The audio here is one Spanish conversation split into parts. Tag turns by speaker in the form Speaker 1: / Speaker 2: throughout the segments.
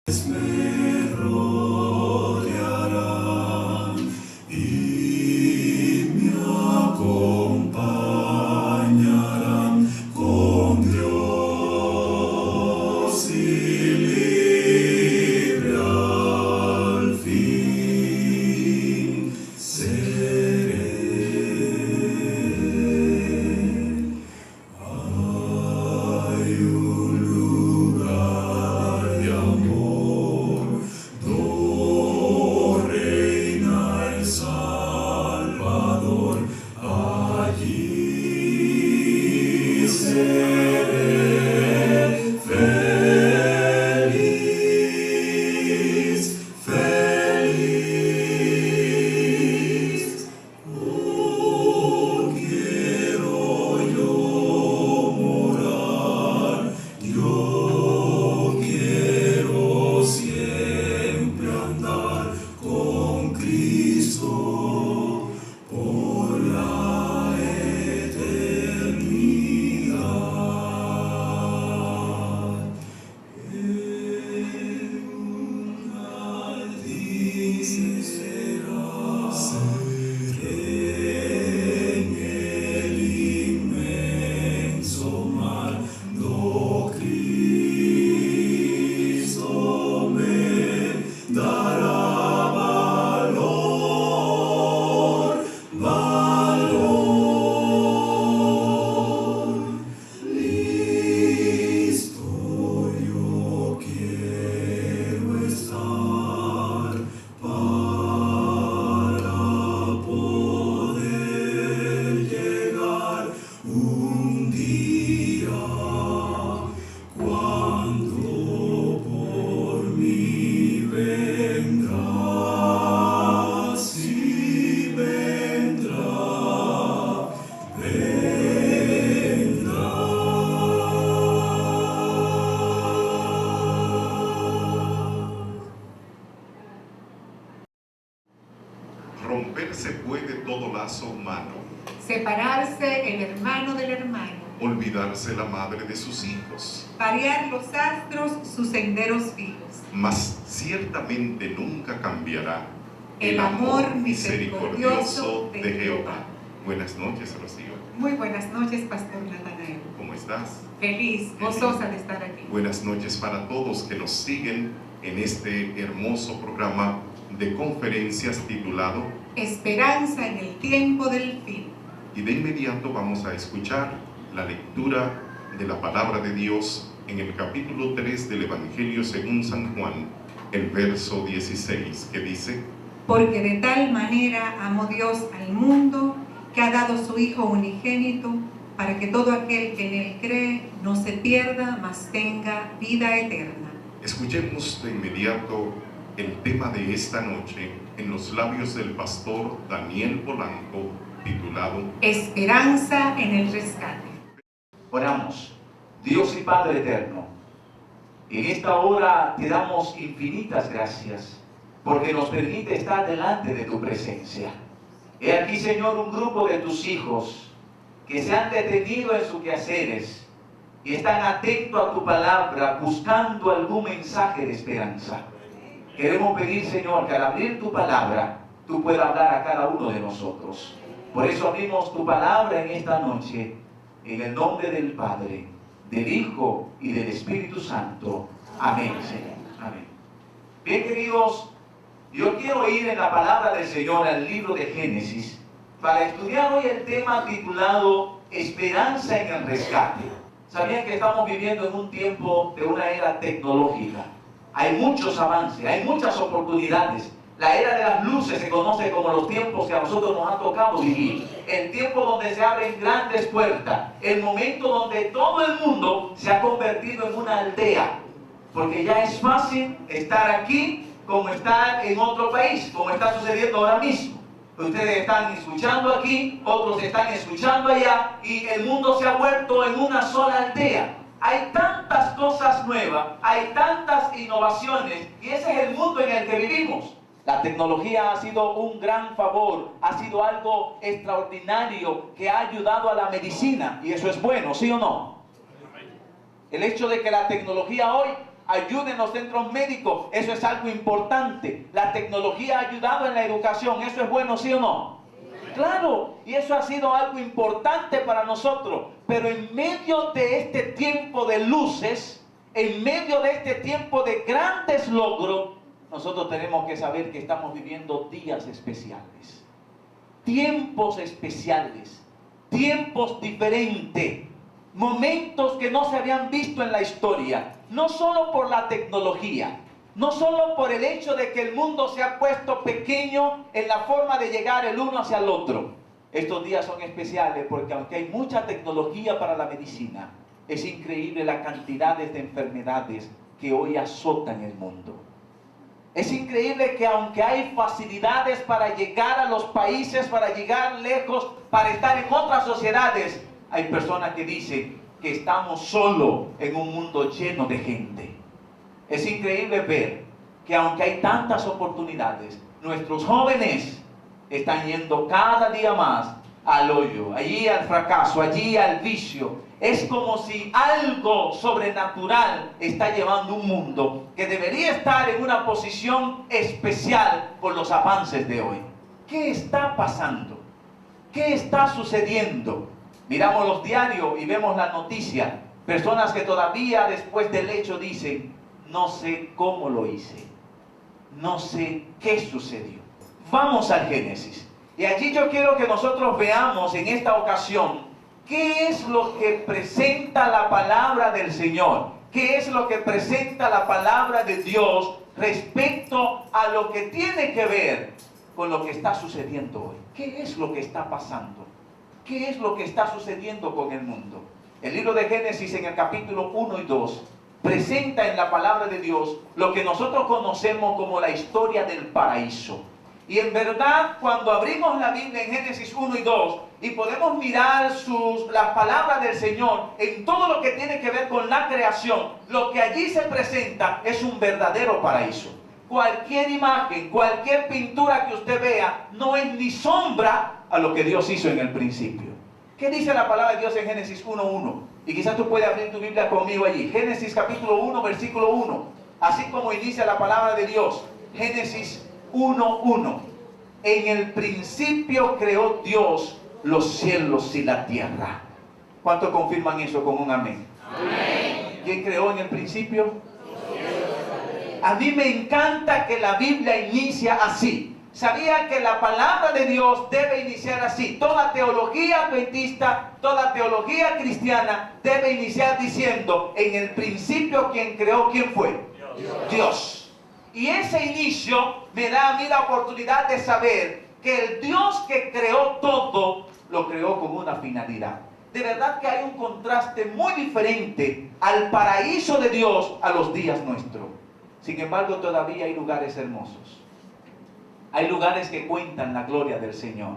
Speaker 1: Me rodearán y me acompañarán con Dios y libre al fin seré. Hay un lugar de amor, reina el Salvador, allí seré feliz, feliz. Oh, quiero yo morar, yo quiero siempre andar con Cristo por la eternidad. En un jardín en el inmenso mar, no Cristo me dará valor, valor. Listo yo quiero estar para poder llegar un día cuando por mí vendrá, sí vendrá, vendrá.
Speaker 2: Romperse puede todo lazo humano,
Speaker 3: separarse el hermano del hermano,
Speaker 2: olvidarse la madre de sus hijos,
Speaker 3: variar los astros sus senderos fijos.
Speaker 2: mas ciertamente nunca cambiará
Speaker 3: El amor misericordioso de Jehová.
Speaker 2: Buenas noches, Rocío.
Speaker 3: Muy buenas noches, Pastor Natanael.
Speaker 2: ¿Cómo estás?
Speaker 3: Feliz, gozosa de estar aquí.
Speaker 2: Buenas noches para todos que nos siguen en este hermoso programa de conferencias titulado
Speaker 3: Esperanza en el tiempo del fin.
Speaker 2: Y de inmediato vamos a escuchar la lectura de la palabra de Dios en el capítulo 3 del Evangelio según San Juan, el verso 16, que dice:
Speaker 3: Porque de tal manera amó Dios al mundo que ha dado su Hijo unigénito para que todo aquel que en él cree no se pierda, mas tenga vida eterna.
Speaker 2: Escuchemos de inmediato el tema de esta noche en los labios del pastor Daniel Polanco, titulado
Speaker 3: Esperanza en el rescate.
Speaker 4: Oramos. Dios y Padre eterno, en esta hora te damos infinitas gracias porque nos permite estar delante de tu presencia. He aquí, Señor, un grupo de tus hijos que se han detenido en sus quehaceres y están atentos a tu palabra, buscando algún mensaje de esperanza. Queremos pedir, Señor, que al abrir tu palabra, tú puedas hablar a cada uno de nosotros. Por eso abrimos tu palabra en esta noche, en el nombre del Padre, del Hijo y del Espíritu Santo. Amén, Señor. Amén. Bien, queridos, yo quiero ir en la palabra del Señor al libro de Génesis para estudiar hoy el tema titulado Esperanza en el rescate. ¿Sabían que estamos viviendo en un tiempo de una era tecnológica? Hay muchos avances, hay muchas oportunidades. La era de las luces se conoce como los tiempos que a nosotros nos ha tocado vivir. El tiempo donde se abren grandes puertas. El momento donde todo el mundo se ha convertido en una aldea. Porque ya es fácil estar aquí como estar en otro país, como está sucediendo ahora mismo. Ustedes están escuchando aquí, otros están escuchando allá, y el mundo se ha vuelto en una sola aldea. Hay tantas cosas nuevas, hay tantas innovaciones, y ese es el mundo en el que vivimos. La tecnología ha sido un gran favor, ha sido algo extraordinario que ha ayudado a la medicina, y eso es bueno, ¿sí o no? El hecho de que la tecnología hoy ayuda en los centros médicos, eso es algo importante. La tecnología ha ayudado en la educación, ¿eso es bueno, sí o no? Claro, y eso ha sido algo importante para nosotros, pero en medio de este tiempo de luces, en medio de este tiempo de grandes logros, nosotros tenemos que saber que estamos viviendo días especiales, tiempos especiales, tiempos diferentes, momentos que no se habían visto en la historia, no solo por la tecnología, no solo por el hecho de que el mundo se ha puesto pequeño en la forma de llegar el uno hacia el otro. Estos días son especiales porque aunque hay mucha tecnología para la medicina, es increíble la cantidad de enfermedades que hoy azotan el mundo. Es increíble que aunque hay facilidades para llegar a los países, para llegar lejos, para estar en otras sociedades, hay personas que dicen que estamos solo en un mundo lleno de gente. Es increíble ver que aunque hay tantas oportunidades, nuestros jóvenes están yendo cada día más al hoyo, allí al fracaso, allí al vicio. Es como si algo sobrenatural está llevando un mundo que debería estar en una posición especial por los avances de hoy. ¿Qué está pasando? ¿Qué está sucediendo? Miramos los diarios y vemos la noticia. Personas que todavía después del hecho dicen: no sé cómo lo hice, no sé qué sucedió. Vamos al Génesis. Y allí yo quiero que nosotros veamos en esta ocasión qué es lo que presenta la palabra del Señor, qué es lo que presenta la palabra de Dios respecto a lo que tiene que ver con lo que está sucediendo hoy. ¿Qué es lo que está pasando? ¿Qué es lo que está sucediendo con el mundo? El libro de Génesis en el capítulo 1 y 2 presenta en la palabra de Dios lo que nosotros conocemos como la historia del paraíso. Y en verdad, cuando abrimos la Biblia en Génesis 1 y 2 y podemos mirar las palabras del Señor en todo lo que tiene que ver con la creación, lo que allí se presenta es un verdadero paraíso. Cualquier imagen, cualquier pintura que usted vea no es ni sombra a lo que Dios hizo en el principio. ¿Qué dice la palabra de Dios en Génesis 1:1? Y quizás tú puedes abrir tu Biblia conmigo allí. Génesis capítulo 1, versículo 1. Así como inicia la palabra de Dios. Génesis 1:1. En el principio creó Dios los cielos y la tierra. ¿Cuántos confirman eso con un amén? Amén. ¿Quién creó en el principio? A mí me encanta que la Biblia inicia así. Sabía que la palabra de Dios debe iniciar así. Toda teología adventista, toda teología cristiana debe iniciar diciendo: en el principio, ¿quién creó? ¿Quién fue? Dios. Y ese inicio me da a mí la oportunidad de saber que el Dios que creó todo, lo creó con una finalidad. De verdad que hay un contraste muy diferente al paraíso de Dios a los días nuestros. Sin embargo, todavía hay lugares hermosos. Hay lugares que cuentan la gloria del Señor.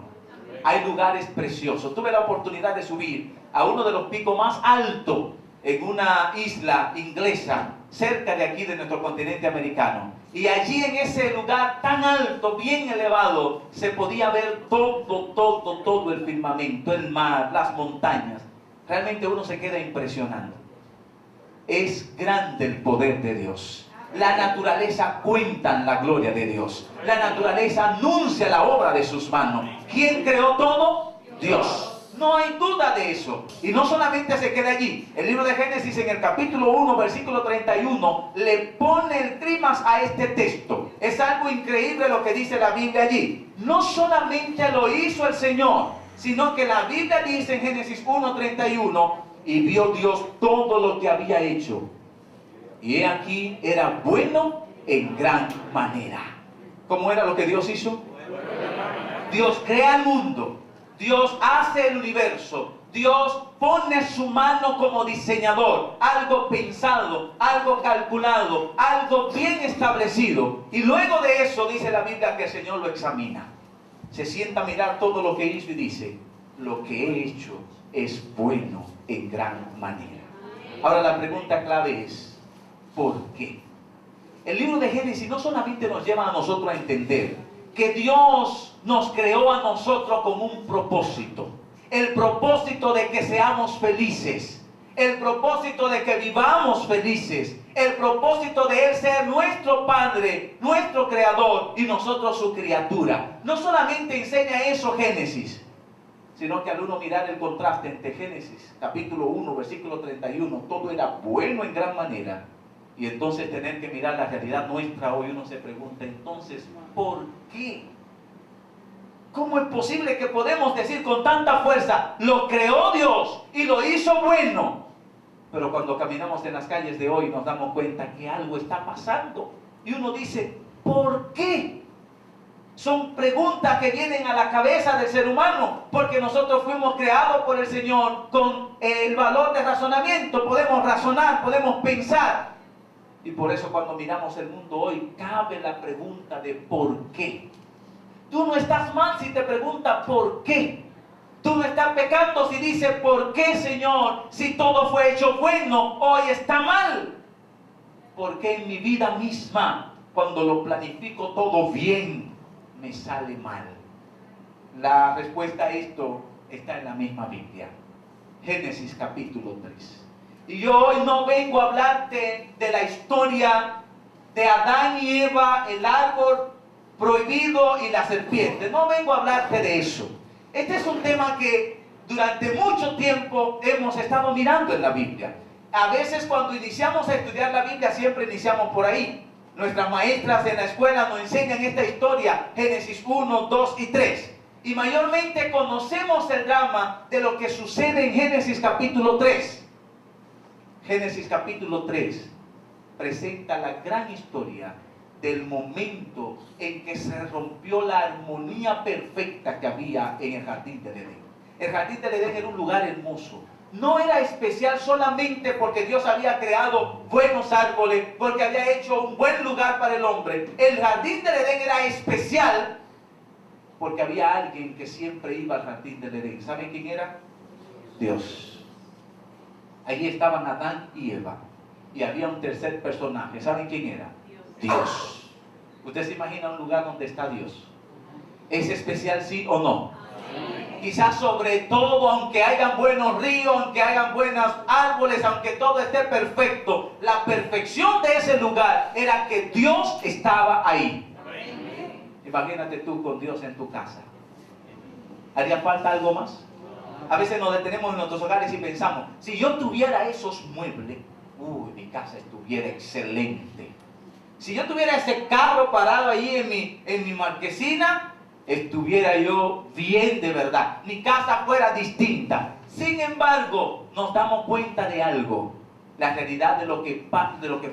Speaker 4: Hay lugares preciosos. Tuve la oportunidad de subir a uno de los picos más altos en una isla inglesa, cerca de aquí de nuestro continente americano. Y allí en ese lugar tan alto, bien elevado, se podía ver todo el firmamento, el mar, las montañas. Realmente uno se queda impresionado. Es grande el poder de Dios. La naturaleza cuenta la gloria de Dios. La naturaleza anuncia la obra de sus manos. ¿Quién creó todo? Dios. No hay duda de eso. Y no solamente se queda allí. El libro de Génesis en el capítulo 1, versículo 31, le pone el clímax a este texto. Es algo increíble lo que dice la Biblia allí. No solamente lo hizo el Señor, sino que la Biblia dice en Génesis 1, 31, y vio Dios todo lo que había hecho. Y he aquí, era bueno en gran manera. ¿Cómo era lo que Dios hizo? Dios crea el mundo. Dios hace el universo. Dios pone su mano como diseñador. Algo pensado, algo calculado, algo bien establecido. Y luego de eso dice la Biblia que el Señor lo examina. Se sienta a mirar todo lo que hizo y dice: lo que he hecho es bueno en gran manera. Ahora la pregunta clave es: ¿por qué? El libro de Génesis no solamente nos lleva a nosotros a entender que Dios nos creó a nosotros con un propósito. El propósito de que seamos felices. El propósito de que vivamos felices. el propósito de Él ser nuestro Padre, nuestro Creador y nosotros su criatura. No solamente enseña eso Génesis, sino que al uno mirar el contraste entre Génesis, capítulo 1, versículo 31, todo era bueno en gran manera, y entonces tener que mirar la realidad nuestra, hoy uno se pregunta, entonces, ¿por qué? ¿Cómo es posible que podemos decir con tanta fuerza, lo creó Dios y lo hizo bueno? Pero cuando caminamos en las calles de hoy nos damos cuenta que algo está pasando. Y uno dice, ¿por qué? Son preguntas que vienen a la cabeza del ser humano, porque nosotros fuimos creados por el Señor con el valor de razonamiento. Podemos razonar, podemos pensar. Y por eso cuando miramos el mundo hoy, cabe la pregunta de ¿por qué? Tú no estás mal si te preguntas ¿por qué? Tú no estás pecando si dices ¿por qué, Señor? Si todo fue hecho bueno, hoy está mal. ¿Por qué en mi vida misma, cuando lo planifico todo bien, me sale mal? La respuesta a esto está en la misma Biblia. Génesis capítulo 3. Y yo hoy no vengo a hablarte de la historia de Adán y Eva, el árbol prohibido y la serpiente. No vengo a hablarte de eso. Este es un tema que durante mucho tiempo hemos estado mirando en la Biblia. A veces cuando iniciamos a estudiar la Biblia siempre iniciamos por ahí. Nuestras maestras en la escuela nos enseñan esta historia, Génesis 1, 2 y 3. Y mayormente conocemos el drama de lo que sucede en Génesis capítulo 3. Génesis capítulo 3 presenta la gran historia del momento en que se rompió la armonía perfecta que había en el jardín del Edén. El jardín del Edén era un lugar hermoso. No era especial solamente porque Dios había creado buenos árboles, porque había hecho un buen lugar para el hombre. El jardín del Edén era especial porque había alguien que siempre iba al jardín del Edén. ¿Saben quién era? Dios. Allí estaban Adán y Eva. Y había un tercer personaje. ¿Saben quién era? Dios. ¿Usted se imagina un lugar donde está Dios? ¿Es especial sí o no? Quizás sobre todo, aunque hayan buenos ríos, aunque hayan buenos árboles, aunque todo esté perfecto, la perfección de ese lugar era que Dios estaba ahí. Imagínate tú con Dios en tu casa. ¿Haría falta algo más? A veces nos detenemos en nuestros hogares y pensamos, si yo tuviera esos muebles, mi casa estuviera excelente. Si yo tuviera ese carro parado ahí en mi marquesina, estuviera yo bien de verdad. Mi casa fuera distinta. Sin embargo, nos damos cuenta de algo. La realidad de lo que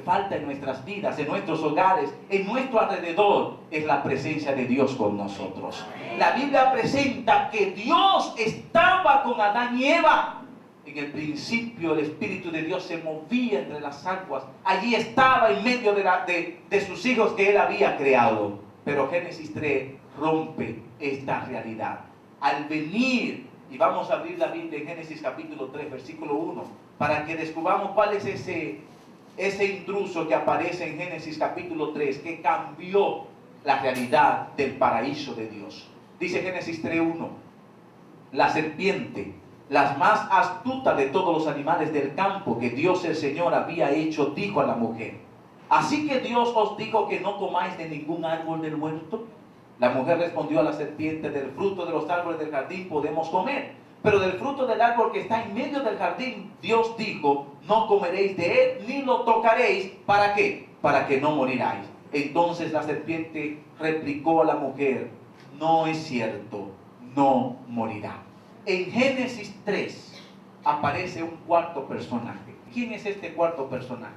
Speaker 4: falta en nuestras vidas, en nuestros hogares, en nuestro alrededor, es la presencia de Dios con nosotros. La Biblia presenta que Dios estaba con Adán y Eva. En el principio el Espíritu de Dios se movía entre las aguas. Allí estaba en medio de sus hijos que Él había creado. Pero Génesis 3 rompe esta realidad. Al venir, y vamos a abrir la Biblia en Génesis capítulo 3, versículo 1, para que descubramos cuál es ese intruso que aparece en Génesis capítulo 3, que cambió la realidad del paraíso de Dios. Dice Génesis 3:1, la serpiente, la más astuta de todos los animales del campo que Dios el Señor había hecho, dijo a la mujer, ¿así que Dios os dijo que no comáis de ningún árbol del huerto? La mujer respondió a la serpiente, del fruto de los árboles del jardín podemos comer, pero del fruto del árbol que está en medio del jardín, Dios dijo, no comeréis de él ni lo tocaréis. ¿Para qué? Para que no moriráis. Entonces la serpiente replicó a la mujer, no es cierto, no morirá. En Génesis 3 aparece un cuarto personaje. ¿Quién es este cuarto personaje?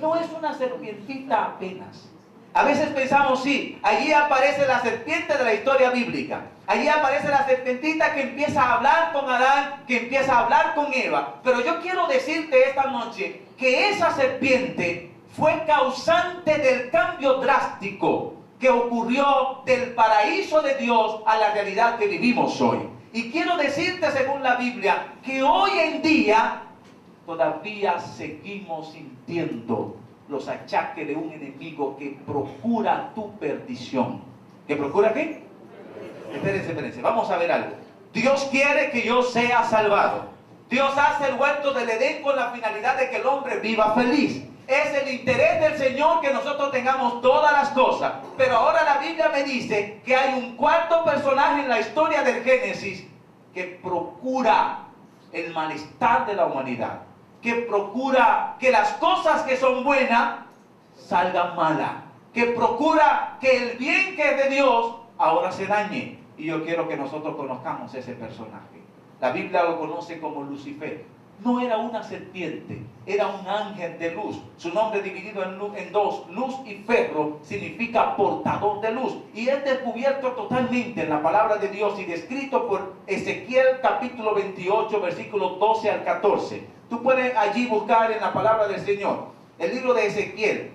Speaker 4: No es una serpientita apenas. A veces pensamos, sí, allí aparece la serpiente de la historia bíblica. Allí aparece la serpientita que empieza a hablar con Adán, que empieza a hablar con Eva. Pero yo quiero decirte esta noche que esa serpiente fue causante del cambio drástico que ocurrió del paraíso de Dios a la realidad que vivimos hoy. Y quiero decirte, según la Biblia, que hoy en día todavía seguimos sintiendo los achaques de un enemigo que procura tu perdición. ¿Que procura qué? Espérense, vamos a ver algo. Dios quiere que yo sea salvado. Dios hace el huerto del Edén con la finalidad de que el hombre viva feliz. Es el interés del Señor que nosotros tengamos todas las cosas. Pero ahora la Biblia me dice que hay un cuarto personaje en la historia del Génesis que procura el malestar de la humanidad, que procura que las cosas que son buenas salgan malas, que procura que el bien que es de Dios ahora se dañe. Y yo quiero que nosotros conozcamos ese personaje. La Biblia lo conoce como Lucifer. No era una serpiente, era un ángel de luz. Su nombre dividido en dos, luz y ferro, significa portador de luz. Y es descubierto totalmente en la palabra de Dios y descrito por Ezequiel capítulo 28, versículos 12 al 14. Tú puedes allí buscar en la palabra del Señor el libro de Ezequiel,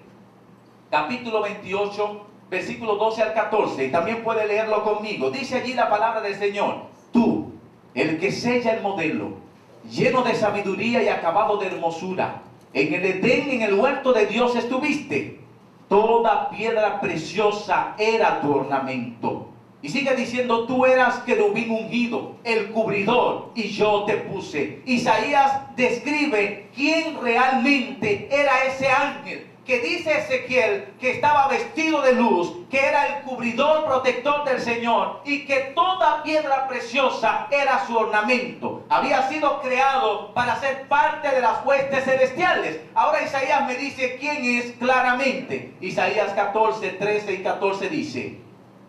Speaker 4: capítulo 28, versículos 12 al 14. Y también puedes leerlo conmigo. Dice allí la palabra del Señor: tú, el que sella el modelo, lleno de sabiduría y acabado de hermosura, en el Edén, en el huerto de Dios estuviste. Toda piedra preciosa era tu ornamento. Y sigue diciendo: tú eras querubín ungido, el cubridor, y yo te puse. Isaías describe quién realmente era ese ángel, que dice Ezequiel que estaba vestido de luz, que era el cubridor protector del Señor, y que toda piedra preciosa era su ornamento. Había sido creado para ser parte de las huestes celestiales. Ahora Isaías me dice quién es claramente. Isaías 14, 13 y 14 dice: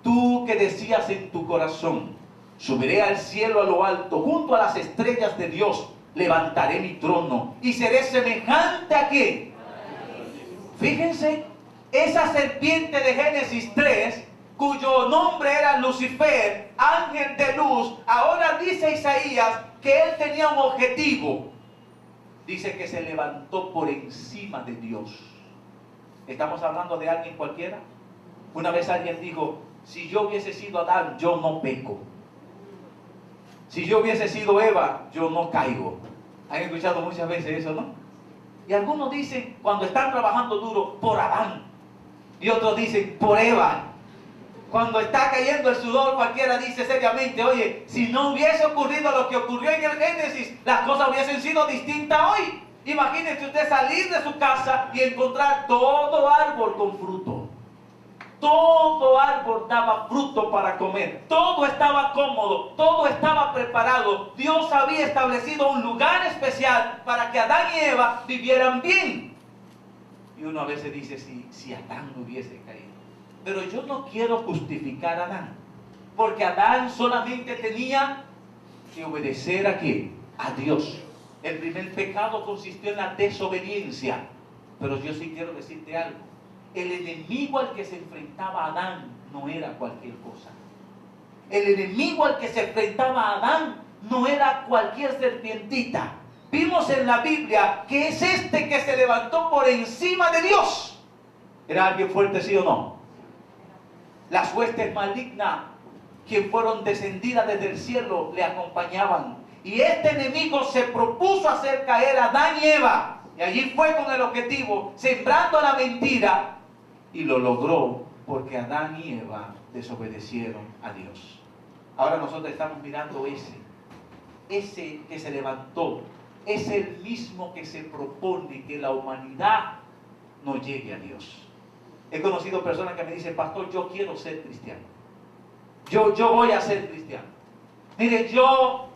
Speaker 4: tú que decías en tu corazón, subiré al cielo a lo alto, junto a las estrellas de Dios, levantaré mi trono, y seré semejante a ¿quién? Fíjense, esa serpiente de Génesis 3, cuyo nombre era Lucifer, ángel de luz, ahora dice Isaías que él tenía un objetivo. Dice que se levantó por encima de Dios. ¿Estamos hablando de alguien cualquiera? Una vez alguien dijo: si yo hubiese sido Adán, yo no peco. Si yo hubiese sido Eva, yo no caigo. ¿Han escuchado muchas veces eso, no? Y algunos dicen, cuando están trabajando duro, por Adán. Y otros dicen, por Eva. Cuando está cayendo el sudor, cualquiera dice seriamente: oye, si no hubiese ocurrido lo que ocurrió en el Génesis, las cosas hubiesen sido distintas hoy. Imagínese usted salir de su casa y encontrar todo árbol con fruto. Todo árbol daba fruto para comer. Todo estaba cómodo, todo estaba preparado. Dios había establecido un lugar especial para que Adán y Eva vivieran bien. Y uno a veces dice: si Adán no hubiese caído. Pero yo no quiero justificar a Adán, porque Adán solamente tenía que obedecer ¿a quién? A Dios. El primer pecado consistió en la desobediencia. Pero yo sí quiero decirte algo: el enemigo al que se enfrentaba Adán no era cualquier cosa. El enemigo al que se enfrentaba Adán no era cualquier serpientita. Vimos en la Biblia que es este que se levantó por encima de Dios. ¿Era alguien fuerte, sí o no? Las huestes malignas que fueron descendidas desde el cielo le acompañaban. Y este enemigo se propuso hacer caer a Adán y Eva. Y allí fue con el objetivo, sembrando la mentira. Y lo logró porque Adán y Eva desobedecieron a Dios. Ahora nosotros estamos mirando ese que se levantó. Es el mismo que se propone que la humanidad no llegue a Dios. He conocido personas que me dicen: pastor, yo quiero ser cristiano. Yo voy a ser cristiano. Mire, yo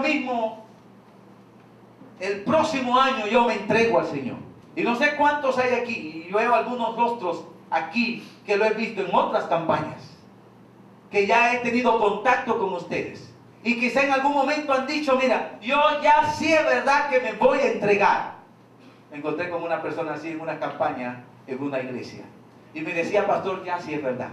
Speaker 4: mismo, el próximo año yo me entrego al Señor. Y no sé cuántos hay aquí, y yo veo algunos rostros aquí que lo he visto en otras campañas, que ya he tenido contacto con ustedes. Y quizá en algún momento han dicho: mira, yo ya sí es verdad que me voy a entregar. Me encontré con una persona así en una campaña, en una iglesia. Y me decía: pastor, ya sí es verdad.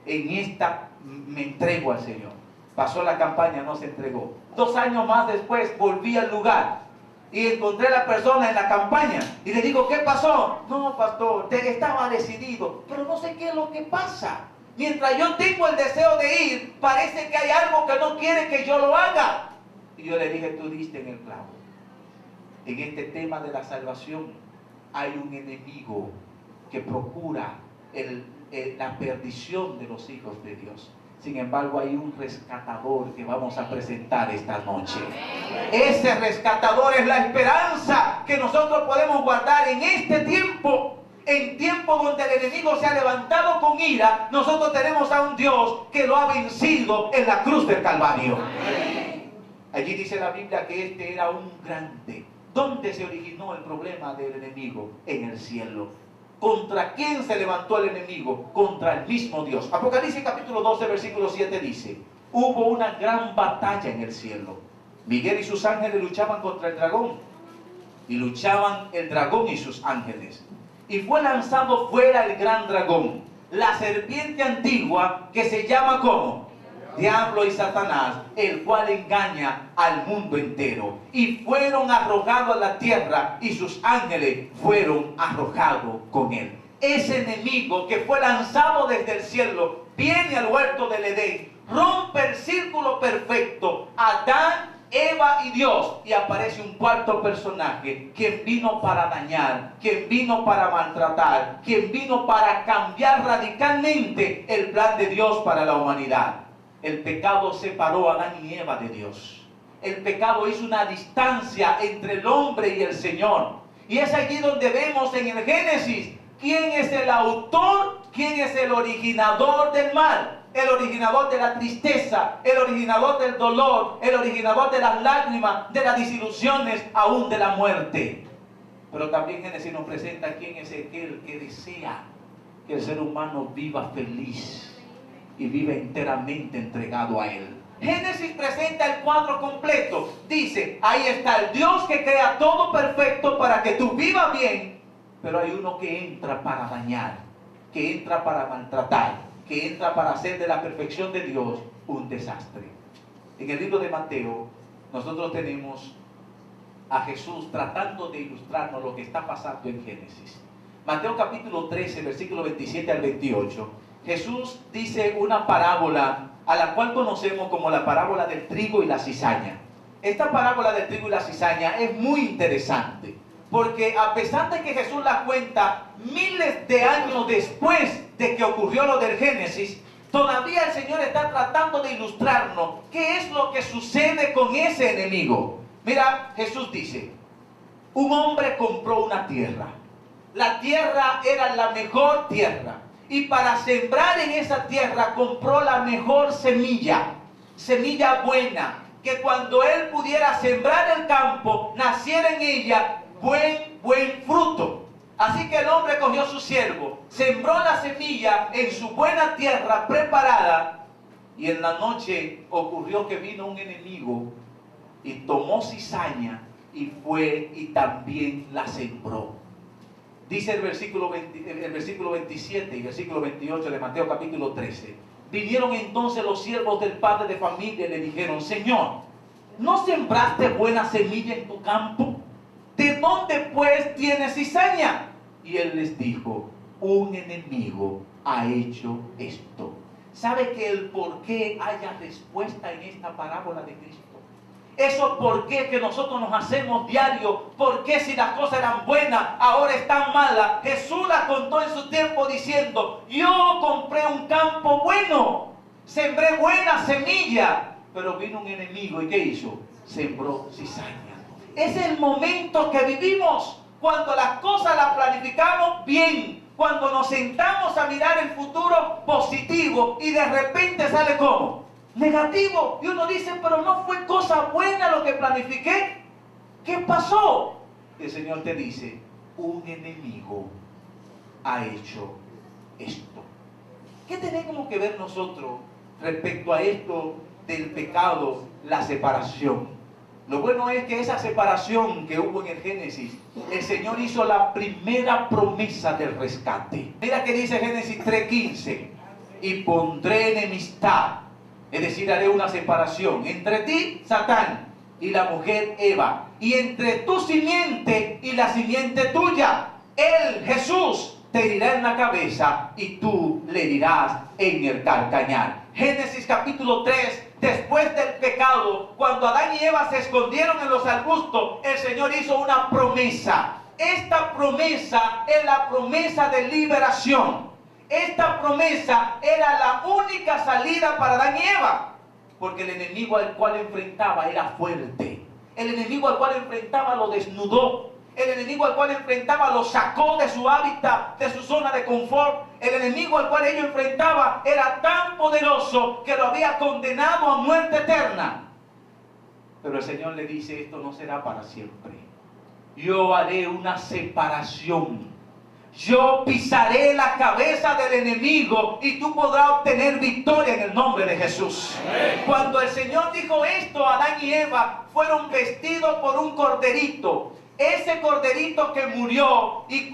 Speaker 4: En esta me entrego al Señor. Pasó la campaña, no se entregó. 2 años más después volví al lugar. Y encontré a la persona en la campaña. Y le digo: ¿qué pasó? No, pastor, estaba decidido. Pero no sé qué es lo que pasa. Mientras yo tengo el deseo de ir, parece que hay algo que no quiere que yo lo haga. Y yo le dije: tú diste en el clavo. En este tema de la salvación hay un enemigo que procura la perdición de los hijos de Dios. Sin embargo, hay un rescatador que vamos a presentar esta noche. Ese rescatador es la esperanza que nosotros podemos guardar en este tiempo. En tiempo donde el enemigo se ha levantado con ira, nosotros tenemos a un Dios que lo ha vencido en la cruz del Calvario. Allí dice la Biblia que este era un grande. ¿Dónde se originó el problema del enemigo? En el cielo. ¿Contra quién se levantó el enemigo? Contra el mismo Dios. Apocalipsis capítulo 12, versículo 7 dice: hubo una gran batalla en el cielo. Miguel y sus ángeles luchaban contra el dragón. Y luchaban el dragón y sus ángeles. Y fue lanzado fuera el gran dragón, la serpiente antigua, que se llama ¿cómo? Diablo y Satanás, el cual engaña al mundo entero. Y fueron arrojados a la tierra, y sus ángeles fueron arrojados con él. Ese enemigo que fue lanzado desde el cielo viene al huerto del Edén, rompe el círculo perfecto, Adán, Eva y Dios, y aparece un cuarto personaje, quien vino para dañar, quien vino para maltratar, quien vino para cambiar radicalmente el plan de Dios para la humanidad. El pecado separó a Adán y Eva de Dios. El pecado hizo una distancia entre el hombre y el Señor. Y es allí donde vemos en el Génesis quién es el autor, quién es el originador del mal. El originador de la tristeza, el originador del dolor, el originador de las lágrimas, de las desilusiones, aún de la muerte. Pero también Génesis nos presenta quién es aquel que desea que el ser humano viva feliz y viva enteramente entregado a Él. Génesis presenta el cuadro completo. Dice, ahí está el Dios que crea todo perfecto para que tú vivas bien, pero hay uno que entra para dañar, que entra para maltratar, que entra para hacer de la perfección de Dios un desastre. En el libro de Mateo, nosotros tenemos a Jesús tratando de ilustrarnos lo que está pasando en Génesis. Mateo capítulo 13, versículo 27 al 28. Jesús dice una parábola a la cual conocemos como la parábola del trigo y la cizaña. Esta parábola del trigo y la cizaña es muy interesante, porque a pesar de que Jesús la cuenta miles de años después de que ocurrió lo del Génesis, todavía el Señor está tratando de ilustrarnos qué es lo que sucede con ese enemigo. Mira, Jesús dice, un hombre compró una tierra. La tierra era la mejor tierra. Y para sembrar en esa tierra compró la mejor semilla, semilla buena, que cuando él pudiera sembrar el campo, naciera en ella buen fruto. Así que el hombre cogió su siervo, sembró la semilla en su buena tierra preparada, y en la noche ocurrió que vino un enemigo y tomó cizaña y fue y también la sembró. Dice el versículo 27 y versículo 28 de Mateo capítulo 13. Vinieron entonces los siervos del padre de familia y le dijeron, Señor, ¿no sembraste buena semilla en tu campo? ¿De dónde pues tienes cizaña? Y él les dijo, un enemigo ha hecho esto. ¿Sabe que el por qué haya respuesta en esta parábola de Cristo? Eso por qué que nosotros nos hacemos diario, por qué si las cosas eran buenas, ahora están malas. Jesús la contó en su tiempo diciendo, yo compré un campo bueno, sembré buena semilla, pero vino un enemigo y ¿qué hizo? Sembró cizaña. Es el momento que vivimos, cuando las cosas las planificamos bien, cuando nos sentamos a mirar el futuro positivo y de repente sale ¿cómo? Negativo. Y uno dice, pero no fue cosa buena lo que planifiqué. ¿Qué pasó? El Señor te dice, un enemigo ha hecho esto. ¿Qué tenemos que ver nosotros respecto a esto del pecado, la separación? Lo bueno es que esa separación que hubo en el Génesis, el Señor hizo la primera promesa del rescate. Mira que dice Génesis 3:15, y pondré enemistad, es decir, haré una separación entre ti, Satán, y la mujer Eva, y entre tu simiente y la simiente tuya. Él, Jesús, te herirá en la cabeza y tú le herirás en el calcañar. Génesis capítulo 3, después del pecado, cuando Adán y Eva se escondieron en los arbustos, el Señor hizo una promesa. Esta promesa es la promesa de liberación. esta promesa era la única salida para Adán y Eva, porque el enemigo al cual enfrentaba era fuerte. El enemigo al cual enfrentaba lo desnudó. El enemigo al cual enfrentaba lo sacó de su hábitat, de su zona de confort. El enemigo al cual ellos enfrentaba era tan poderoso que lo había condenado a muerte eterna. Pero el Señor le dice, esto no será para siempre. Yo haré una separación. Yo pisaré la cabeza del enemigo y tú podrás obtener victoria en el nombre de Jesús. Amén. Cuando el Señor dijo esto, Adán y Eva fueron vestidos por un corderito. Ese corderito que murió y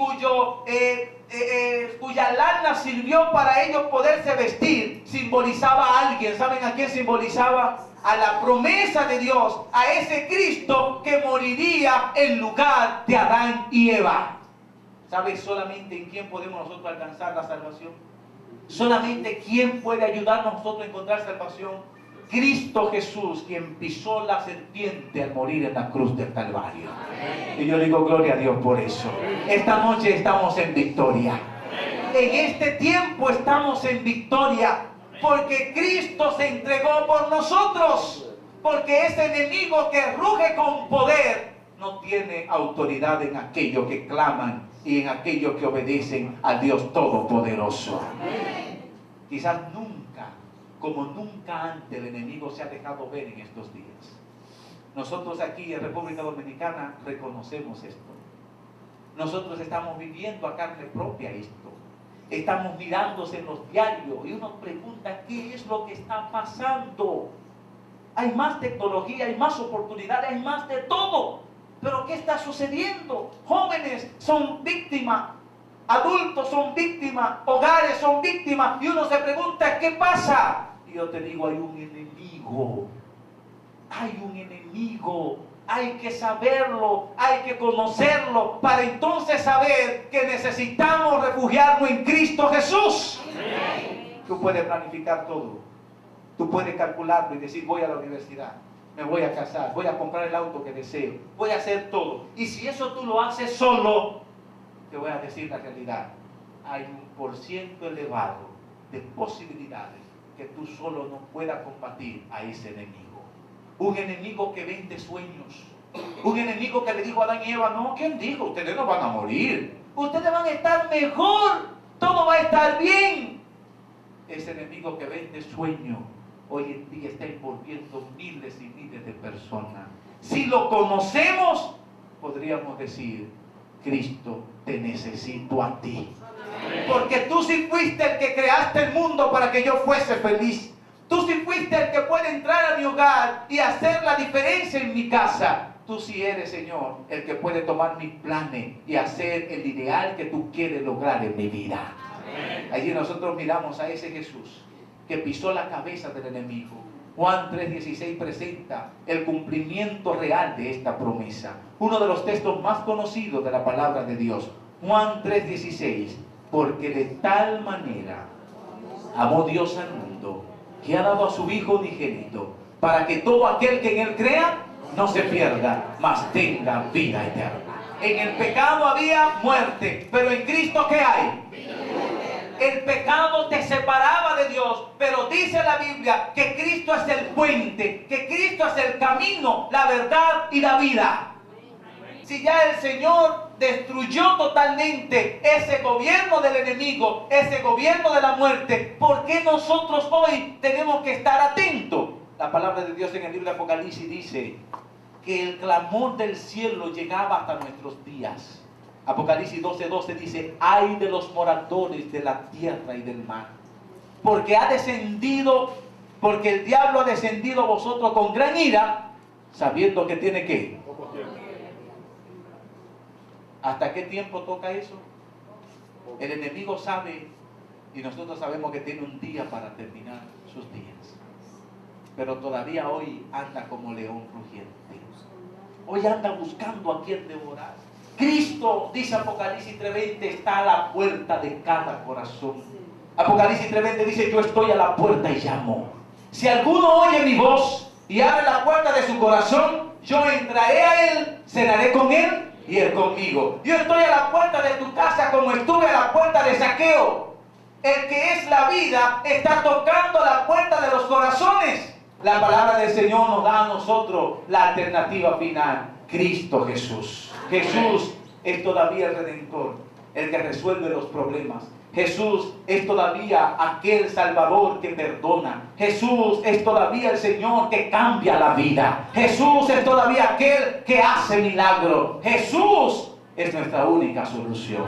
Speaker 4: cuya lana sirvió para ellos poderse vestir, simbolizaba a alguien. ¿Saben a quién simbolizaba? A la promesa de Dios, a ese Cristo que moriría en lugar de Adán y Eva. ¿Sabes solamente en quién podemos nosotros alcanzar la salvación? Solamente quién puede ayudarnos a nosotros a encontrar salvación. Cristo Jesús, quien pisó la serpiente al morir en la cruz del Calvario. Y yo digo gloria a Dios por eso. Esta noche estamos en victoria. En este tiempo estamos en victoria. Porque Cristo se entregó por nosotros. Porque ese enemigo que ruge con poder no tiene autoridad en aquellos que claman y en aquellos que obedecen al Dios Todopoderoso. Quizás nunca, como nunca antes, el enemigo se ha dejado ver en estos días. Nosotros aquí en República Dominicana reconocemos esto. Nosotros estamos viviendo a carne propia esto. Estamos mirándose en los diarios y uno pregunta qué es lo que está pasando. Hay más tecnología, hay más oportunidades, hay más de todo. Pero ¿qué está sucediendo? Jóvenes son víctimas, adultos son víctimas, hogares son víctimas. Y uno se pregunta ¿qué pasa? Y yo te digo, hay un enemigo. Hay un enemigo. Hay que saberlo, hay que conocerlo para entonces saber que necesitamos refugiarnos en Cristo Jesús. Amén. Tú puedes planificar todo. Tú puedes calcularlo y decir voy a la universidad, me voy a casar, voy a comprar el auto que deseo, voy a hacer todo. Y si eso tú lo haces solo, te voy a decir la realidad. Hay un % elevado de posibilidades que tú solo no puedas combatir a ese enemigo. Un enemigo que vende sueños. Un enemigo que le dijo a Adán y Eva, no, ¿quién dijo? Ustedes no van a morir. Ustedes van a estar mejor. Todo va a estar bien. Ese enemigo que vende sueños hoy en día está envolviendo miles y miles de personas. Si lo conocemos, podríamos decir, Cristo, te necesito a ti. Porque tú sí fuiste el que creaste el mundo para que yo fuese feliz. Tú sí fuiste el que puede entrar a mi hogar y hacer la diferencia en mi casa. Tú sí eres, Señor, el que puede tomar mis planes y hacer el ideal que tú quieres lograr en mi vida. Amén. Allí nosotros miramos a ese Jesús que pisó la cabeza del enemigo. Juan 3:16 presenta el cumplimiento real de esta promesa. Uno de los textos más conocidos de la palabra de Dios. Juan 3:16. Porque de tal manera amó Dios al mundo, que ha dado a su Hijo unigénito, para que todo aquel que en Él crea, no se pierda, mas tenga vida eterna. En el pecado había muerte, pero en Cristo ¿qué hay? El pecado te separaba de Dios, pero dice la Biblia que Cristo es el puente, que Cristo es el camino, la verdad y la vida. Si ya el Señor destruyó totalmente ese gobierno del enemigo, ese gobierno de la muerte, ¿por qué nosotros hoy tenemos que estar atentos? La palabra de Dios en el libro de Apocalipsis dice que el clamor del cielo llegaba hasta nuestros días. Apocalipsis 12:12 dice, ay de los moradores de la tierra y del mar, porque el diablo ha descendido a vosotros con gran ira, sabiendo que tiene que. ¿Hasta qué tiempo toca eso? El enemigo sabe, y nosotros sabemos que tiene un día para terminar sus días. Pero todavía hoy anda como león rugiente. Hoy anda buscando a quien devorar. Cristo, dice Apocalipsis 3:20, está a la puerta de cada corazón. Apocalipsis 3:20 dice, yo estoy a la puerta y llamo. Si alguno oye mi voz y abre la puerta de su corazón, yo entraré a él, cenaré con él y él conmigo. Yo estoy a la puerta de tu casa como estuve a la puerta de Zaqueo. el que es la vida, está tocando la puerta de los corazones. La palabra del Señor nos da a nosotros la alternativa final: Cristo Jesús. Jesús es todavía el Redentor, el que resuelve los problemas. Jesús es todavía aquel Salvador que perdona. Jesús es todavía el Señor que cambia la vida. Jesús es todavía aquel que hace milagros. Jesús es nuestra única solución.